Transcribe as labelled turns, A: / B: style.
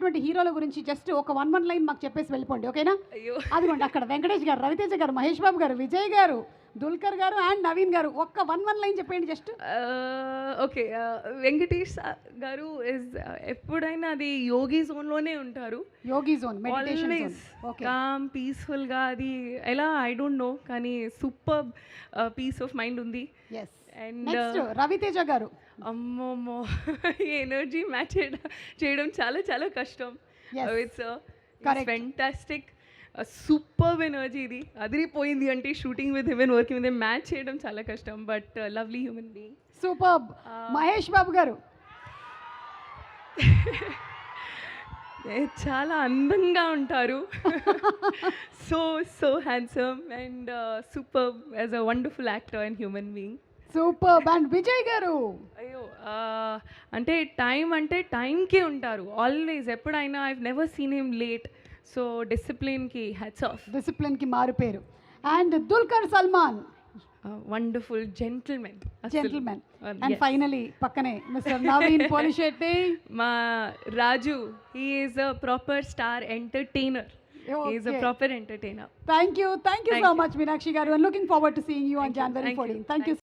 A: నచ్చినటువంటి హీరోల గురించి జస్ట్ ఒక వన్ లైన్ మాకు చెప్పేసి వెళ్ళిపోండి, ఓకేనా?
B: అయ్యో
A: అదిగోండి అక్కడ వెంకటేష్ గారు, రవితేజ గారు, మహేష్ బాబు గారు, విజయ్ గారు, దుల్కర్ గారు అండ్ నవీన్ గారు. ఒక్క వన్ లైన్ చెప్పండి just.
B: Okay. Venkatesh garu is ఎప్పుడైనా అది యోగి జోన్లోనే ఉంటారు.
A: Yogi zone, meditation zone.
B: Always
A: okay,
B: calm పీస్ఫుల్గా. అది ఎలా ఐ డోంట్ నో, కానీ సూపర్ పీస్ ఆఫ్ మైండ్ ఉంది.
A: Yes.
B: And
A: next Raviteja garu.
B: అమ్మమ్మో ఎనర్జీ మ్యాచ్ చేయడం చాలా చాలా కష్టం.
A: Yes.
B: It's
A: Correct.
B: Fantastic, super energy. ఇది అదిరిపోయింది అంటే shooting with him and working with him match చేయడం చాలా కష్టం. But lovely human being.
A: Super. Mahesh Babu garu.
B: చాలా అందంగా ఉంటారు. So so handsome and super as a wonderful actor and human being.
A: Super. And Vijay garu.
B: అయ్యో అంటే టైంకే ఉంటారు ఆల్వేస్. ఎప్పుడైనా I never seen him late. So డిసిప్లిన్కి హ్యాట్స్ ఆఫ్.
A: డిసిప్లిన్ కి మారు పేరు. And Dulquer Salmaan.
B: Wonderful gentlemen.
A: Gentlemen. And finally పక్కనే మిస్టర్ నవీన్ పోలిశెట్టి.
B: మా రాజు, he is a proper star entertainer. He is a proper entertainer.
A: Thank you so much, Meenakshi garu. I'm looking forward to seeing you on January 14th. Thank you.